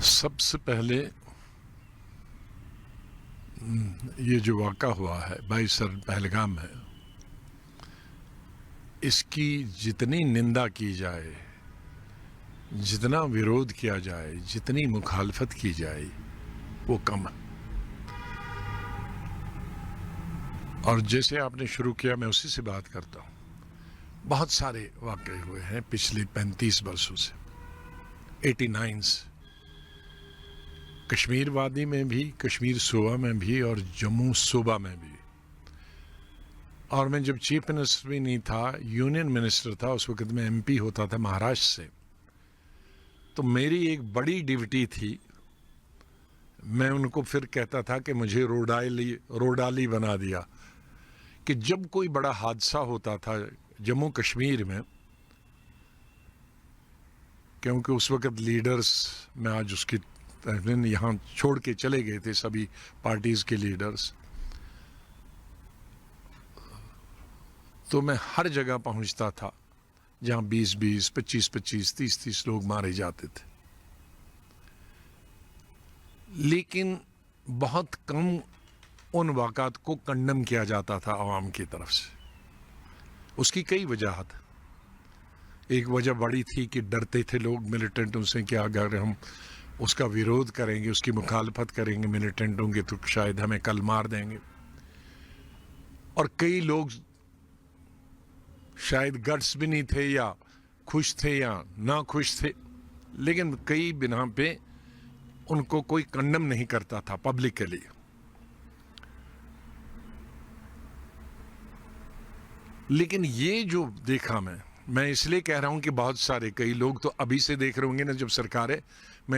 سب سے پہلے یہ جو واقعہ ہوا ہے 22 پہلگام ہے، اس کی جتنی نندا کی جائے، جتنا ویرودھ کیا جائے، جتنی مخالفت کی جائے وہ کم ہے۔ اور جیسے آپ نے شروع کیا میں اسی سے بات کرتا ہوں۔ بہت سارے واقعے ہوئے ہیں پچھلے 35 برسوں سے، 89 سے، کشمیر وادی میں بھی، کشمیر صوبہ میں بھی، اور جموں صوبہ میں بھی۔ اور میں جب چیف منسٹر بھی نہیں تھا، یونین منسٹر تھا، اس وقت میں ایم پی ہوتا تھا مہاراشٹر سے، تو میری ایک بڑی ڈیوٹی تھی، میں ان کو پھر کہتا تھا کہ مجھے روڈالی بنا دیا، کہ جب کوئی بڑا حادثہ ہوتا تھا جموں کشمیر میں، کیونکہ اس وقت لیڈرز، میں آج اس کی یہاں چھوڑ کے چلے گئے تھے سبھی پارٹیز کے لیڈرز، تو میں ہر جگہ پہنچتا تھا جہاں 20 25 30 لوگ مارے جاتے تھے، لیکن بہت کم ان واقعات کو کنڈم کیا جاتا تھا عوام کی طرف سے۔ اس کی کئی وجوہات۔ ایک وجہ بڑی تھی کہ ڈرتے تھے لوگ ملیٹنٹوں سے کہ اگر ہم اس کا ویرودھ کریں گے، اس کی مخالفت کریں گے ملیٹنٹوں کے، تو شاید ہمیں کل مار دیں گے۔ اور کئی لوگ شاید گٹس بھی نہیں تھے، یا خوش تھے یا نہ خوش تھے، لیکن کئی بنا پہ ان کو کوئی کنڈم نہیں کرتا تھا پبلکلی۔ لیکن یہ جو دیکھا میں اس لیے کہہ رہا ہوں کہ بہت سارے، کئی لوگ تو ابھی سے دیکھ رہے ہوں گے نا، جب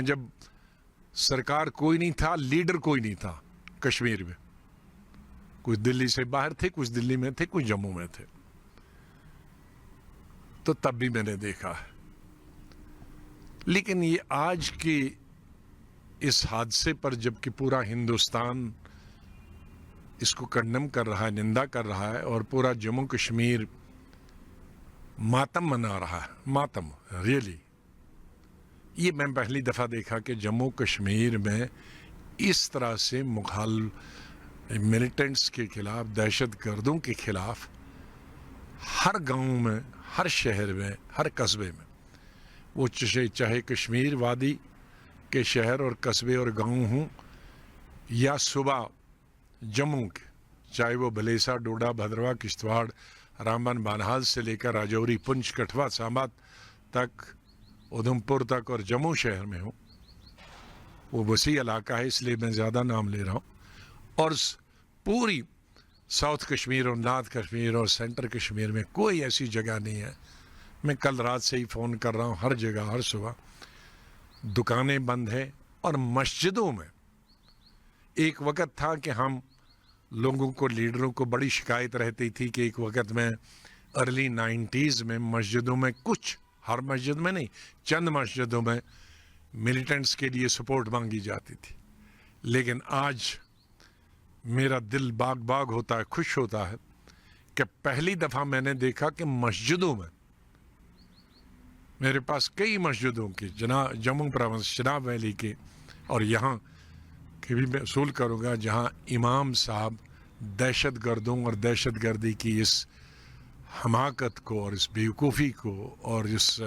جب سرکار کوئی نہیں تھا، لیڈر کوئی نہیں تھا کشمیر میں، کچھ دلی سے باہر تھے، کچھ دلی میں تھے، کچھ جموں میں تھے، تو تب بھی میں نے دیکھا ہے۔ لیکن یہ آج کے اس حادثے پر جب کہ پورا ہندوستان اس کو کنڈم کر رہا ہے، نندا کر رہا ہے، اور پورا جموں کشمیر ماتم منا رہا ہے، ماتم ریئلی، یہ میں پہلی دفعہ دیکھا کہ جموں کشمیر میں اس طرح سے ملیٹنٹس کے خلاف، دہشت گردوں کے خلاف ہر گاؤں میں، ہر شہر میں، ہر قصبے میں، وہ چاہے کشمیر وادی کے شہر اور قصبے اور گاؤں ہوں، یا صوبہ جموں کے، چاہے وہ بلیسا، ڈوڈا، بھدرواہ، کشتواڑ، رامبن، بانہال سے لے کر راجوری، پنچ، کٹھوا، سامبا تک، ادھمپور تک، اور جموں شہر میں ہوں۔ وہ وسیع علاقہ ہے، اس لیے میں زیادہ نام لے رہا ہوں۔ اور پوری ساؤتھ کشمیر اور نارتھ کشمیر اور سینٹر کشمیر میں کوئی ایسی جگہ نہیں ہے۔ میں کل رات سے ہی فون کر رہا ہوں، ہر جگہ، ہر صبح دکانیں بند ہیں، اور مسجدوں میں ایک وقت تھا کہ ہم لوگوں کو، لیڈروں کو بڑی شکایت رہتی تھی کہ ایک وقت میں ارلی 90s میں مسجدوں میں کچھ، ہر مسجد میں نہیں، چند مسجدوں میں ملیٹنٹس کے لیے سپورٹ مانگی جاتی تھی۔ لیکن آج میرا دل باغ باغ ہوتا ہے، خوش ہوتا ہے کہ پہلی دفعہ میں نے دیکھا کہ مسجدوں میں، میرے پاس کئی مسجدوں کی، جموں پروونس، چناب ویلی کے، اور یہاں کہ بھی میں اصول کروں گا، جہاں امام صاحب دہشت گردوں اور دہشت گردی کی اس حماقت کو اور اس بیوقوفی کو اور اس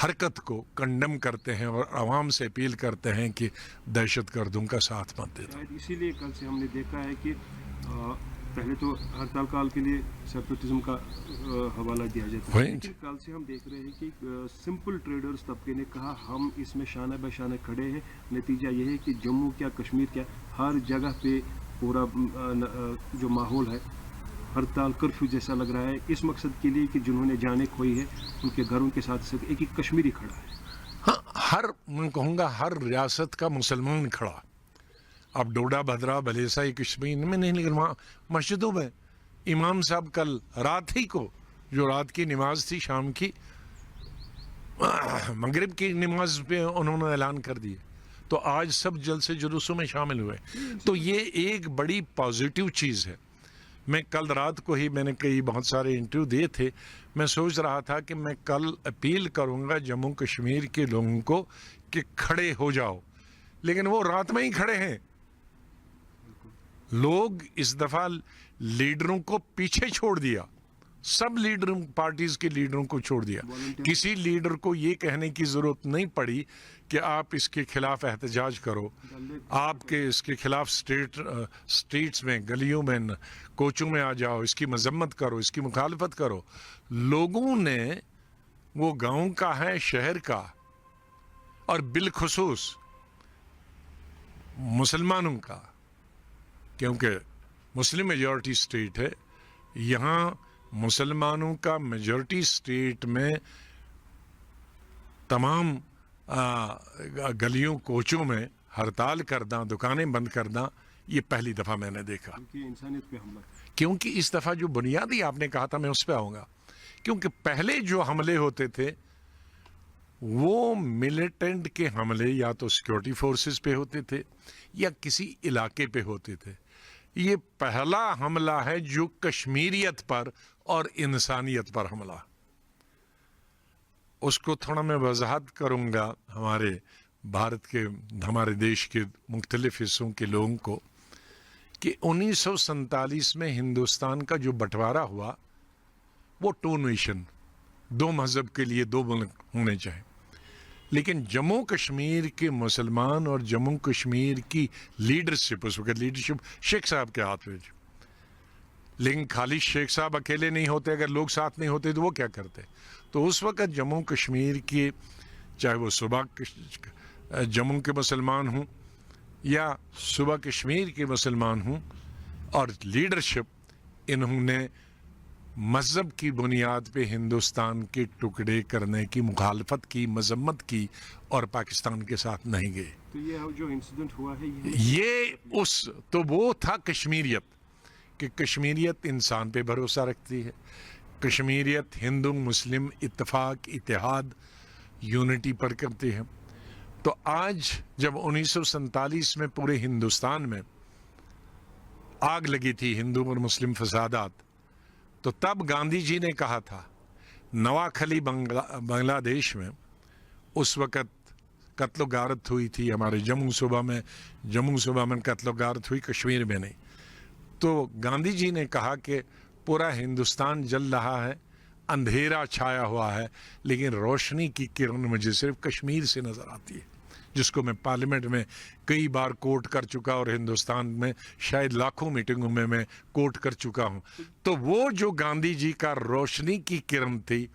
حرکت کو کنڈم کرتے ہیں، اور عوام سے اپیل کرتے ہیں کہ دہشت گردوں کا ساتھ مت دے دو۔ اسی لیے کل سے ہم نے دیکھا ہے کہ پہلے تو ہڑتال کال کے لیے سیپریٹزم کا حوالہ دیا جاتا ہے، لیکن کل سے ہم دیکھ رہے ہیں کہ سمپل ٹریڈرز طبقے نے کہا ہم اس میں شانہ بہ شانہ کھڑے ہیں۔ نتیجہ یہ ہے کہ جموں کیا، کشمیر کیا، ہر جگہ پہ پورا جو ماحول ہے ہڑتال، کرفیو جیسا لگ رہا ہے، اس مقصد کے لیے کہ جنہوں نے جانیں کھوئی ہے ان کے گھروں کے ساتھ ساتھ ایک کشمیری کھڑا ہے۔ ہاں، میں کہوں گا ہر ریاست کا مسلمان کھڑا۔ اب ڈوڈا، بھدرا، بلیسا، کشمیر میں نہیں، لیکن وہاں مسجدوں میں امام صاحب کل رات ہی کو، جو رات کی نماز تھی، شام کی، مغرب کی نماز پہ انہوں نے اعلان کر دیا، تو آج سب جلسے جلوسوں میں شامل ہوئے۔ تو یہ ایک بڑی پازیٹیو چیز ہے۔ میں کل رات کو ہی، میں نے بہت سارے انٹرویو دیے تھے، میں سوچ رہا تھا کہ میں کل اپیل کروں گا جموں کشمیر کے لوگوں کو کہ کھڑے ہو جاؤ، لیکن وہ رات میں ہی کھڑے ہیں. لوگ اس دفعہ لیڈروں کو پیچھے چھوڑ دیا, سب لیڈروں پارٹیز کے لیڈروں کو چھوڑ دیا. کسی لیڈر کو یہ کہنے کی ضرورت نہیں پڑی کہ آپ اس کے خلاف احتجاج کرو, آپ کے اس کے خلاف سٹریٹس میں, گلیوں میں, کوچوں میں آ جاؤ, اس کی مذمت کرو, اس کی مخالفت کرو. لوگوں نے, وہ گاؤں کا ہے, شہر کا, اور بالخصوص مسلمانوں کا, کیونکہ مسلم میجورٹی سٹیٹ ہے, یہاں مسلمانوں کا میجورٹی سٹیٹ میں تمام گلیوں کوچوں میں ہڑتال کرنا, دکانیں بند کرنا, یہ پہلی دفعہ میں نے دیکھا. انسانیت پہ حملہ, کیونکہ اس دفعہ جو بنیادی آپ نے کہا تھا, میں اس پہ آؤں گا. کیونکہ پہلے جو حملے ہوتے تھے وہ ملیٹنٹ کے حملے یا تو سیکورٹی فورسز پہ ہوتے تھے یا کسی علاقے پہ ہوتے تھے. یہ پہلا حملہ ہے جو کشمیریت پر اور انسانیت پر حملہ. اس کو تھوڑا میں وضاحت کروں گا ہمارے بھارت کے, ہمارے دیش کے مختلف حصوں کے لوگوں کو, کہ 1947 میں ہندوستان کا جو بٹوارا ہوا وہ 2 نیشن, 2 مذہب کے لیے 2 ملک ہونے چاہیے. لیکن جموں کشمیر کے مسلمان اور جموں کشمیر کی لیڈرشپ, اس وقت لیڈرشپ شیخ صاحب کے ہاتھ میں تھی, لیکن خالی شیخ صاحب اکیلے نہیں ہوتے, اگر لوگ ساتھ نہیں ہوتے تو وہ کیا کرتے. تو اس وقت جموں کشمیر کے, چاہے وہ صوبہ جموں کے مسلمان ہوں یا صوبہ کشمیر کے مسلمان ہوں, اور لیڈرشپ انہوں نے مذہب کی بنیاد پہ ہندوستان کے ٹکڑے کرنے کی مخالفت کی, مذمت کی, اور پاکستان کے ساتھ نہیں گئے. تو یہ جو انسیڈنٹ ہوا ہے یہ تو وہ تھا کشمیریت, کہ کشمیریت انسان پہ بھروسہ رکھتی ہے, کشمیریت ہندو مسلم اتفاق, اتحاد, یونٹی پر کرتی ہے. تو آج جب 1947 میں پورے ہندوستان میں آگ لگی تھی ہندو اور مسلم فسادات, تو تب گاندھی جی نے کہا تھا, نواکھلی بنگلہ دیش میں اس وقت قتل و غارت ہوئی تھی, ہمارے جموں صوبہ میں قتل و غارت ہوئی, کشمیر میں نہیں. تو گاندھی جی نے کہا کہ پورا ہندوستان جل رہا ہے, اندھیرا چھایا ہوا ہے, لیکن روشنی کی کرن مجھے صرف کشمیر سے نظر آتی ہے, جس کو میں پارلیمنٹ میں کئی بار کوٹ کر چکا, اور ہندوستان میں شاید لاکھوں میٹنگوں میں کوٹ کر چکا ہوں. تو وہ جو گاندھی جی کا روشنی کی کرن تھی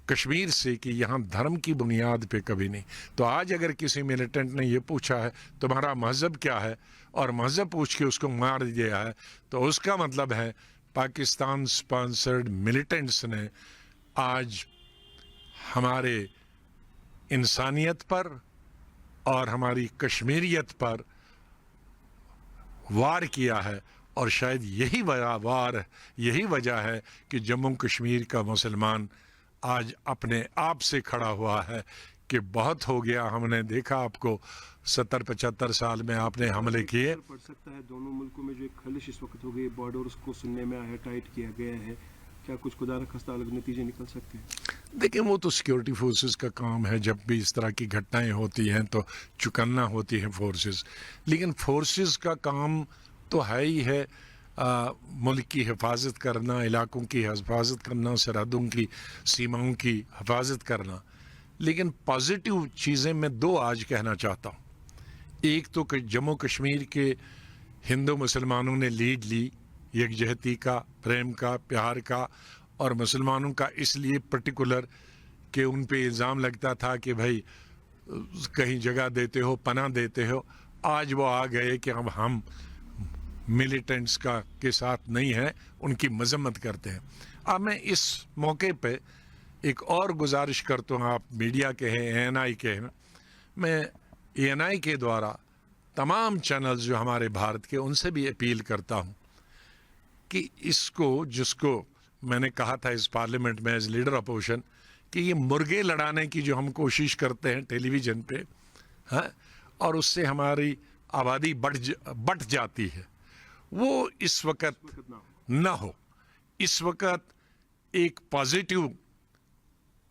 کشمیر سے, کہ یہاں دھرم کی بنیاد پہ کبھی نہیں. تو آج اگر کسی ملیٹنٹ نے یہ پوچھا ہے تمہارا مذہب کیا ہے, اور مذہب پوچھ کے اس کو مار دیا ہے, تو اس کا مطلب ہے پاکستان سپانسرڈ ملیٹنٹس نے آج ہمارے انسانیت پر اور ہماری کشمیریت پر وار کیا ہے. اور شاید یہی وجہ ہے کہ جموں کشمیر کا مسلمان آج اپنے آپ سے کھڑا ہوا ہے کہ بہت ہو گیا, ہم نے دیکھا آپ کو 70-75 سال میں آپ نے حملے کیے. پڑ سکتا ہے دونوں ملکوں میں جو ایک خلش اس وقت ہو گئی, بارڈرز کو سننے میں آیا, ٹائٹ کیا گیا ہے, کیا کچھ خدا نخواستہ الگ نتیجے نکل سکتے ہیں؟ دیکھیں وہ تو سیکورٹی فورسز کا کام ہے, جب بھی اس طرح کی گھٹنائیں ہوتی ہیں تو چکنا ہوتی ہیں فورسز. لیکن فورسز کا کام تو ہے ہی ہے ملک کی حفاظت کرنا, علاقوں کی حفاظت کرنا, سرحدوں کی سیماؤں کی حفاظت کرنا. لیکن پازیٹیو چیزیں میں 2 آج کہنا چاہتا ہوں. ایک تو کہ جموں کشمیر کے ہندو مسلمانوں نے لیڈ لی یکجہتی کا, پریم کا, پیار کا, اور مسلمانوں کا اس لیے پرٹیکولر کہ ان پہ الزام لگتا تھا کہ بھائی کہیں جگہ دیتے ہو, پناہ دیتے ہو. آج وہ آ گئے کہ اب ہم ملیٹنٹس کے ساتھ نہیں ہیں, ان کی مذمت کرتے ہیں. اب میں اس موقع پہ ایک اور گزارش کرتا ہوں, آپ میڈیا کے ہیں, ANI کے ہیں, میں ANI کے دوارا تمام چینلز جو ہمارے بھارت کے, ان سے بھی اپیل کرتا ہوں کہ اس کو, جس کو میں نے کہا تھا اس پارلیمنٹ میں ایز لیڈر اپوزیشن, کہ یہ مرغے لڑانے کی جو ہم کوشش کرتے ہیں ٹیلی ویژن پہ, اور اس سے ہماری آبادی بڑھ جاتی ہے, وہ اس وقت نہ ہو. اس وقت ایک پازیٹیو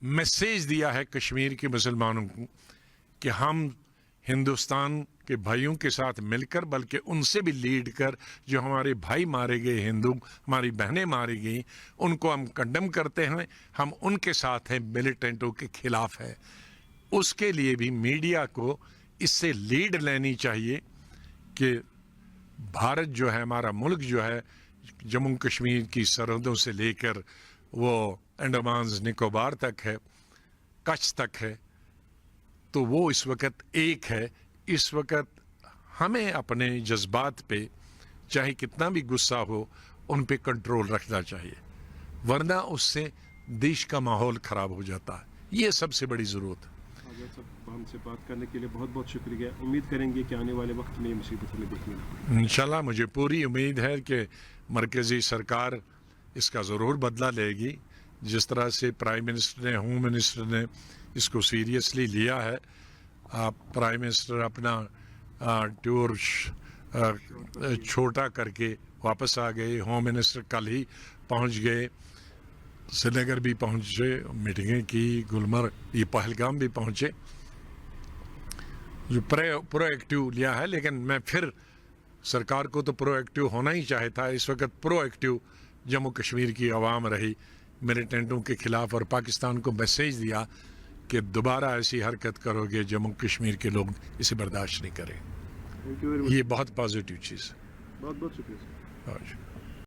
میسیج دیا ہے کشمیر کے مسلمانوں کو کہ ہم ہندوستان کے بھائیوں کے ساتھ مل کر بلکہ ان سے بھی لیڈ کر جو ہمارے بھائی مارے گئے ہندو ہماری بہنیں ماری گئیں ان کو ہم کنڈم کرتے ہیں, ہم ان کے ساتھ ہیں, ملیٹنٹوں کے خلاف ہے. اس کے لیے بھی میڈیا کو اس سے لیڈ لینی چاہیے کہ بھارت جو ہے, ہمارا ملک جو ہے, جموں کشمیر کی سرحدوں سے لے کر وہ انڈمانز نکوبار تک ہے, کچھ تک ہے, تو وہ اس وقت ایک ہے. اس وقت ہمیں اپنے جذبات پہ چاہے کتنا بھی غصہ ہو ان پہ کنٹرول رکھنا چاہیے, ورنہ اس سے دیش کا ماحول خراب ہو جاتا ہے. یہ سب سے بڑی ضرورت ہے. ہم سے بات کرنے کے لیے بہت بہت شکریہ. امید کریں گے کہ آنے والے وقت میں یہ مصیبت ہمیں دیکھنے نہ پڑے. انشاءاللہ مجھے پوری امید ہے کہ مرکزی سرکار اس کا ضرور بدلہ لے گی. جس طرح سے پرائم منسٹر نے, ہوم منسٹر نے اس کو سیریسلی لیا ہے. پرائم منسٹر اپنا ٹور چھوٹا کر کے واپس آ گئے. ہوم منسٹر کل ہی پہنچ گئے, سری نگر بھی پہنچے, میٹنگیں کی, گلمرگ یہ پہلگام بھی پہنچے, جو پرو ایکٹیو لیا ہے. لیکن میں پھر سرکار کو تو پرو ایکٹیو ہونا ہی چاہتا ہے. اس وقت پرو ایکٹیو جموں کشمیر کی عوام رہی ملیٹنٹوں کے خلاف, اور پاکستان کو میسیج دیا کہ دوبارہ ایسی حرکت کرو گے جموں کشمیر کے لوگ اسے برداشت نہیں کریں. یہ بہت پازیٹیو چیز ہے. بہت بہت شکریہ.